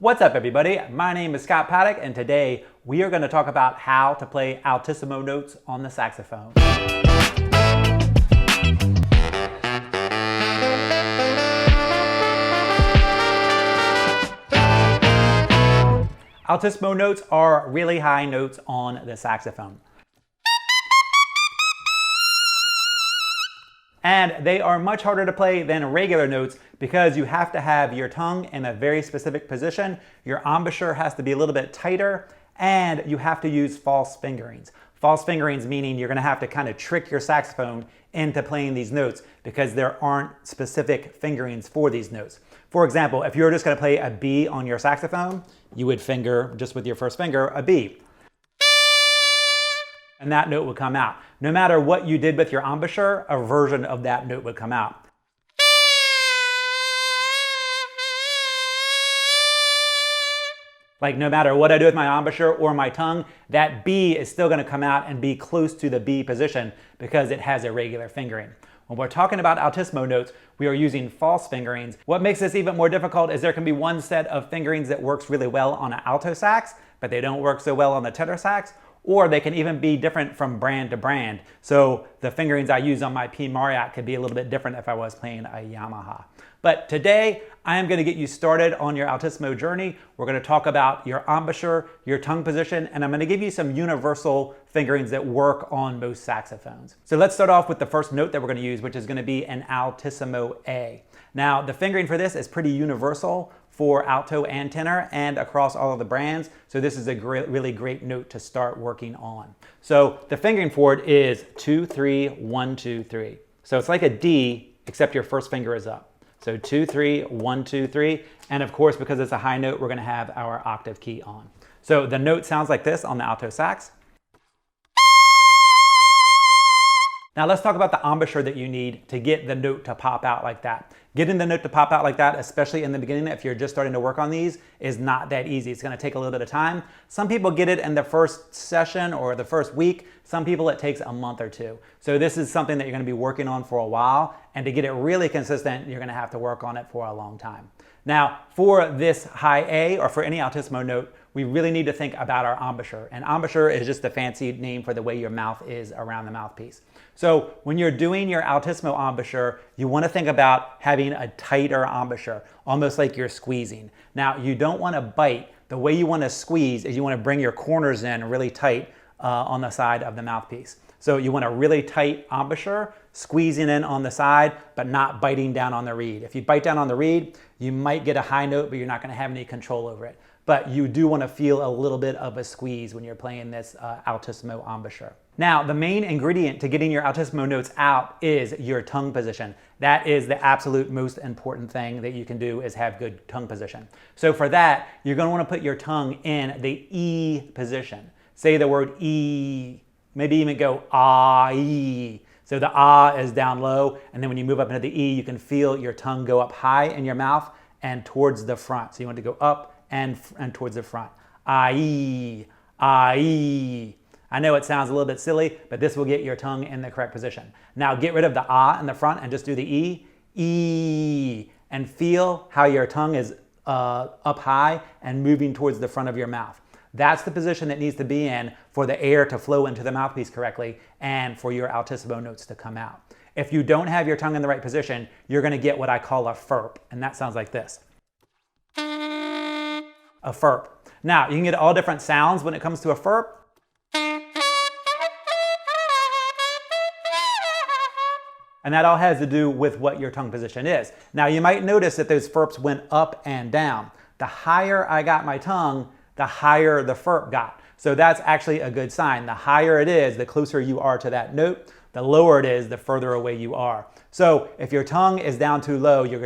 What's up, everybody? My name is Scott Paddock, and today we are going to talk about how to play altissimo notes on the saxophone. Altissimo notes are really high notes on the saxophone. And they are much harder to play than regular notes because you have to have your tongue in a very specific position, your embouchure has to be a little bit tighter, and you have to use false fingerings. False fingerings meaning you're going to have to kind of trick your saxophone into playing these notes because there aren't specific fingerings for these notes. For example, if you're just going to play a B on your saxophone, you would finger, just with your first finger, a B. And that note would come out. No matter what you did with your embouchure, a version of that note would come out. Like no matter what I do with my embouchure or my tongue, that B is still going to come out and be close to the B position because it has a regular fingering. When we're talking about altissimo notes, we are using false fingerings. What makes this even more difficult is there can be one set of fingerings that works really well on an alto sax, but they don't work so well on the tenor sax. Or they can even be different from brand to brand. So the fingerings I use on my P Mauriat could be a little bit different if I was playing a Yamaha. But today, I am going to get you started on your altissimo journey. We're going to talk about your embouchure, your tongue position, and I'm going to give you some universal fingerings that work on most saxophones. So let's start off with the first note that we're going to use, which is going to be an Altissimo A. Now, the fingering for this is pretty universal for alto and tenor and across all of the brands. So this is a really great note to start working on. So the fingering for it is 2, 3, 1, 2, 3. So it's like a D, except your first finger is up. So 2, 3, 1, 2, 3. And of course, because it's a high note, we're gonna have our octave key on. So the note sounds like this on the alto sax. Now let's talk about the embouchure that you need to get the note to pop out like that. Getting the note to pop out like that, especially in the beginning, if you're just starting to work on these, is not that easy. It's gonna take a little bit of time. Some people get it in the first session or the first week. Some people it takes a month or two. So this is something that you're gonna be working on for a while. And to get it really consistent, you're gonna have to work on it for a long time. Now, for this high A or for any altissimo note, we really need to think about our embouchure. And embouchure is just a fancy name for the way your mouth is around the mouthpiece. So when you're doing your altissimo embouchure, you want to think about having a tighter embouchure, almost like you're squeezing. Now, you don't want to bite. The way you want to squeeze is you want to bring your corners in really tight on the side of the mouthpiece. So you want a really tight embouchure, squeezing in on the side, but not biting down on the reed. If you bite down on the reed, you might get a high note, but you're not going to have any control over it. But you do want to feel a little bit of a squeeze when you're playing this altissimo embouchure. Now, the main ingredient to getting your altissimo notes out is your tongue position. That is the absolute most important thing that you can do, is have good tongue position. So for that, you're going to want to put your tongue in the E position. Say the word E, maybe even go ah, E. So the ah is down low, and then when you move up into the E, you can feel your tongue go up high in your mouth and towards the front. So you want to go up and towards the front. Ah-ee, ah-ee. I know it sounds a little bit silly, but this will get your tongue in the correct position. Now get rid of the ah in the front and just do the E, and feel how your tongue is up high and moving towards the front of your mouth. That's the position that needs to be in for the air to flow into the mouthpiece correctly and for your altissimo notes to come out. If you don't have your tongue in the right position, you're gonna get what I call a firp, and that sounds like this. A firp. Now, you can get all different sounds when it comes to a firp. And that all has to do with what your tongue position is. Now, you might notice that those firps went up and down. The higher I got my tongue, the higher the firp got. So that's actually a good sign. The higher it is, the closer you are to that note. The lower it is, the further away you are. So if your tongue is down too low, you're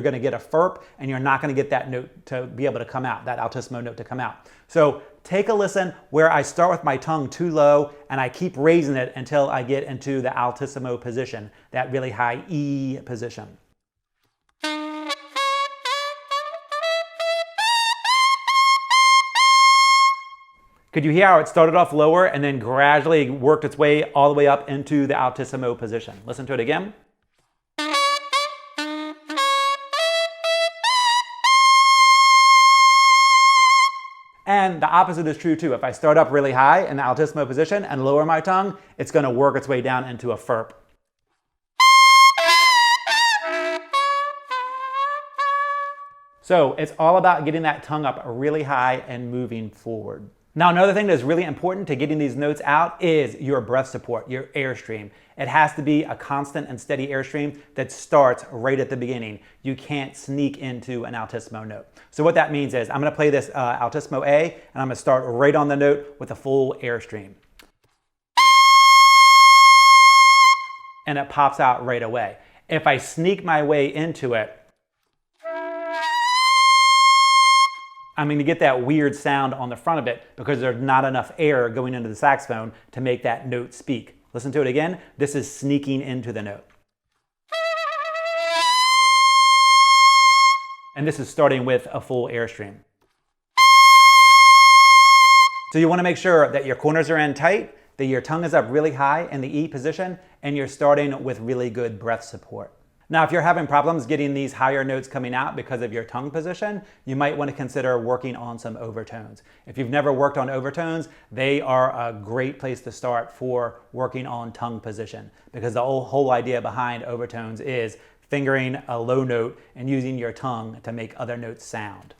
gonna get a firp, and you're not gonna get that note to be able to come out, that altissimo note to come out. So take a listen where I start with my tongue too low, and I keep raising it until I get into the altissimo position, that really high E position. Could you hear how it started off lower and then gradually worked its way all the way up into the altissimo position? Listen to it again. then the opposite is true too. If I start up really high in the altissimo position and lower my tongue, it's going to work its way down into a Firp. So it's all about getting that tongue up really high and moving forward. Now, another thing that's really important to getting these notes out is your breath support, your airstream. It has to be a constant and steady airstream that starts right at the beginning. You can't sneak into an altissimo note. So what that means is I'm going to play this Altissimo A, and I'm going to start right on the note with a full airstream. And it pops out right away. If I sneak my way into it, I'm going to get that weird sound on the front of it because there's not enough air going into the saxophone to make that note speak. Listen to it again. This is sneaking into the note. And this is starting with a full airstream. So you want to make sure that your corners are in tight, that your tongue is up really high in the E position, and you're starting with really good breath support. Now, if you're having problems getting these higher notes coming out because of your tongue position, you might want to consider working on some overtones. If you've never worked on overtones, they are a great place to start for working on tongue position, because the whole idea behind overtones is fingering a low note and using your tongue to make other notes sound.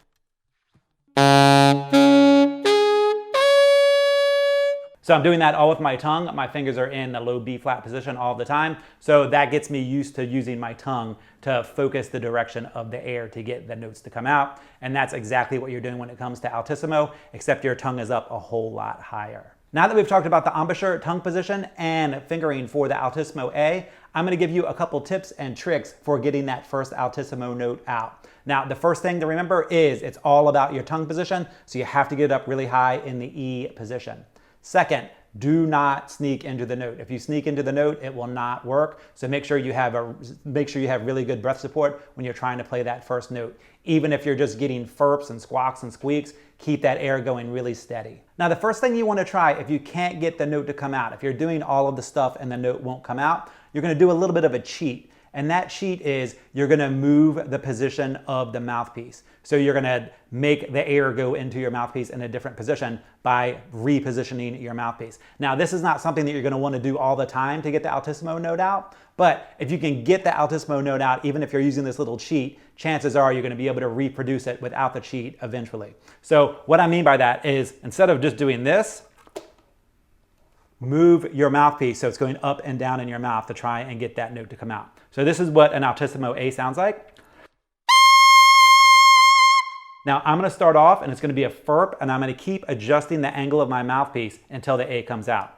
So I'm doing that all with my tongue. My fingers are in the low B flat position all the time. So that gets me used to using my tongue to focus the direction of the air to get the notes to come out. And that's exactly what you're doing when it comes to altissimo, except your tongue is up a whole lot higher. Now that we've talked about the embouchure, tongue position, and fingering for the Altissimo A, I'm going to give you a couple tips and tricks for getting that first altissimo note out. Now, the first thing to remember is it's all about your tongue position, so you have to get it up really high in the E position. Second, do not sneak into the note. If you sneak into the note, it will not work. So make sure you have really good breath support when you're trying to play that first note. Even if you're just getting firps and squawks and squeaks, keep that air going really steady. Now, the first thing you want to try, if you can't get the note to come out, if you're doing all of the stuff and the note won't come out, you're going to do a little bit of a cheat. And that cheat is you're going to move the position of the mouthpiece. So you're going to make the air go into your mouthpiece in a different position by repositioning your mouthpiece. Now, this is not something that you're going to want to do all the time to get the altissimo note out, but if you can get the altissimo note out, even if you're using this little cheat, chances are you're going to be able to reproduce it without the cheat eventually. So what I mean by that is instead of just doing this, move your mouthpiece so it's going up and down in your mouth to try and get that note to come out. So this is what an Altissimo A sounds like. Now I'm going to start off and it's going to be a Firp, and I'm going to keep adjusting the angle of my mouthpiece until the A comes out.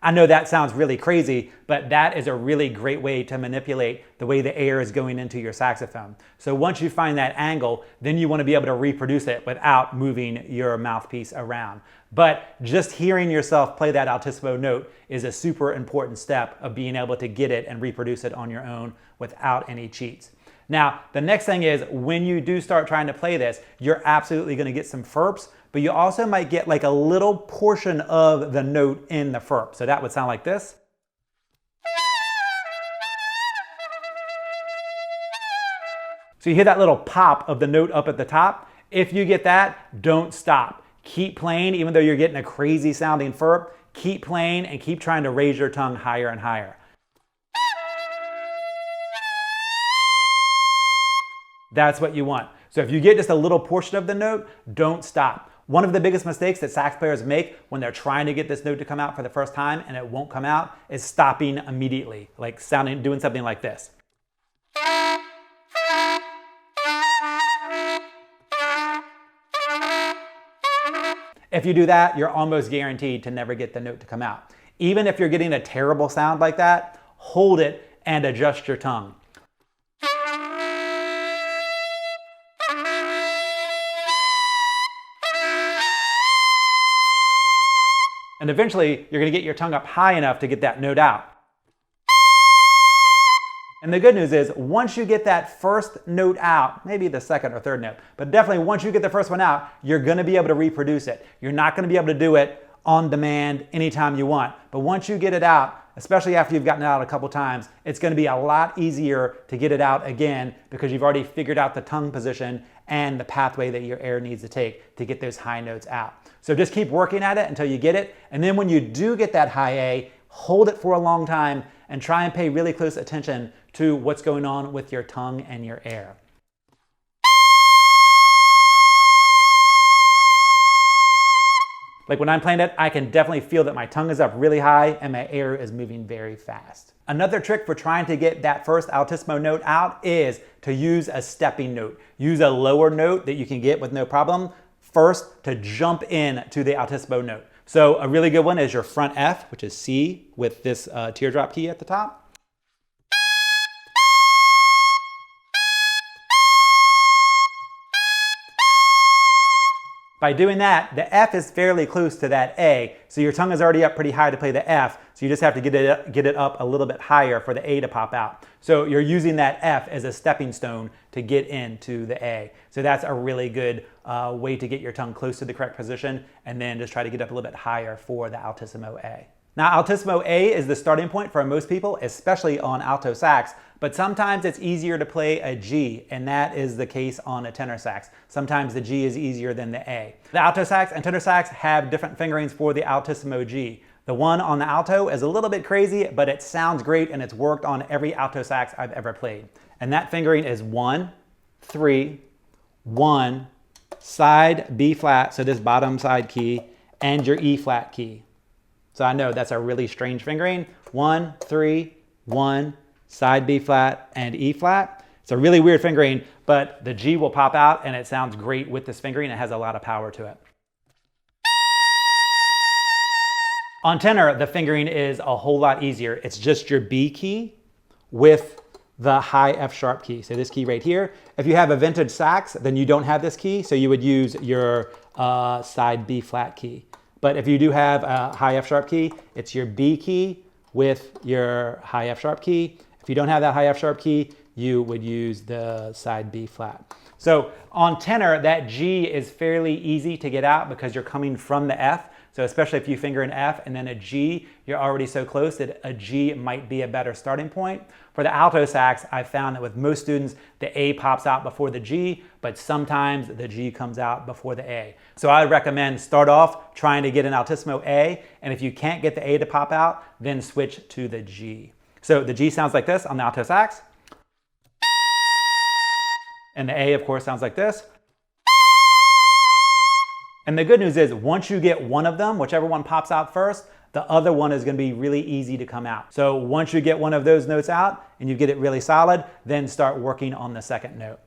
I know that sounds really crazy, but that is a really great way to manipulate the way the air is going into your saxophone. So once you find that angle, then you want to be able to reproduce it without moving your mouthpiece around. But just hearing yourself play that altissimo note is a super important step of being able to get it and reproduce it on your own without any cheats. Now, the next thing is when you do start trying to play this, you're absolutely going to get some Firps, but you also might get like a little portion of the note in the Firp. So that would sound like this. So you hear that little pop of the note up at the top. If you get that, don't stop. Keep playing, even though you're getting a crazy sounding Firp. Keep playing and keep trying to raise your tongue higher and higher. That's what you want. So if you get just a little portion of the note, don't stop. One of the biggest mistakes that sax players make when they're trying to get this note to come out for the first time and it won't come out is stopping immediately, like doing something like this. If you do that, you're almost guaranteed to never get the note to come out. Even if you're getting a terrible sound like that, hold it and adjust your tongue. And eventually, you're going to get your tongue up high enough to get that note out. And the good news is, once you get that first note out, maybe the second or third note, but definitely once you get the first one out, you're going to be able to reproduce it. You're not going to be able to do it on demand anytime you want. But once you get it out, especially after you've gotten it out a couple times, it's going to be a lot easier to get it out again because you've already figured out the tongue position and the pathway that your air needs to take to get those high notes out. So just keep working at it until you get it. And then when you do get that high A, hold it for a long time and try and pay really close attention to what's going on with your tongue and your air. Like when I'm playing it, I can definitely feel that my tongue is up really high and my air is moving very fast. Another trick for trying to get that first altissimo note out is to use a stepping note. Use a lower note that you can get with no problem first to jump in to the altissimo note. So a really good one is your front F, which is C with this teardrop key at the top. By doing that, the F is fairly close to that A, so your tongue is already up pretty high to play the F, so you just have to get it up a little bit higher for the A to pop out. So you're using that F as a stepping stone to get into the A. So that's a really good way to get your tongue close to the correct position, and then just try to get up a little bit higher for the Altissimo A. Now, Altissimo A is the starting point for most people, especially on alto sax, but sometimes it's easier to play a G, and that is the case on a tenor sax. Sometimes the G is easier than the A. The alto sax and tenor sax have different fingerings for the Altissimo G. The one on the alto is a little bit crazy, but it sounds great and it's worked on every alto sax I've ever played. And that fingering is 1, 3, 1, side B flat, so this bottom side key, and your E flat key. So I know that's a really strange fingering. 1, 3, 1, side B flat, and E flat. It's a really weird fingering, but the G will pop out and it sounds great with this fingering. It has a lot of power to it. On tenor, the fingering is a whole lot easier. It's just your B key with the high F sharp key. So this key right here. If you have a vintage sax, then you don't have this key, so you would use your side B flat key. But if you do have a high F sharp key, it's your B key with your high F sharp key. If you don't have that high F sharp key, you would use the side B flat. So on tenor, that G is fairly easy to get out because you're coming from the F. So especially if you finger an F and then a G, you're already so close that a G might be a better starting point. For the alto sax, I've found that with most students, the A pops out before the G, but sometimes the G comes out before the A. So I would recommend start off trying to get an Altissimo A, and if you can't get the A to pop out, then switch to the G. So the G sounds like this on the alto sax. And the A, of course, sounds like this. And the good news is once you get one of them, whichever one pops out first, the other one is going to be really easy to come out. So once you get one of those notes out and you get it really solid, then start working on the second note.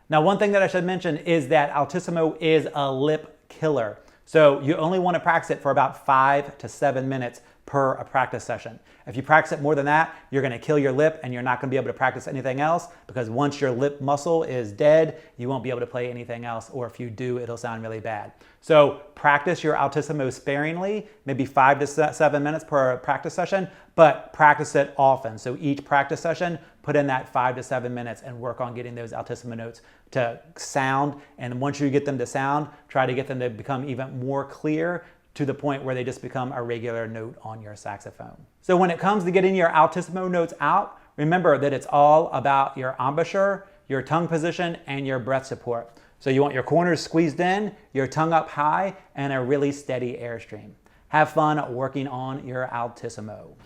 Now, one thing that I should mention is that Altissimo is a lip killer. So you only want to practice it for about 5 to 7 minutes per a practice session. If you practice it more than that, you're going to kill your lip and you're not going to be able to practice anything else, because once your lip muscle is dead, you won't be able to play anything else, or if you do, it'll sound really bad. So practice your Altissimo sparingly, maybe 5 to 7 minutes per practice session, but practice it often. So each practice session, put in that 5 to 7 minutes and work on getting those Altissimo notes to sound. And once you get them to sound, try to get them to become even more clear, to the point where they just become a regular note on your saxophone. So when it comes to getting your Altissimo notes out, remember that it's all about your embouchure, your tongue position, and your breath support. So you want your corners squeezed in, your tongue up high, and a really steady airstream. Have fun working on your Altissimo.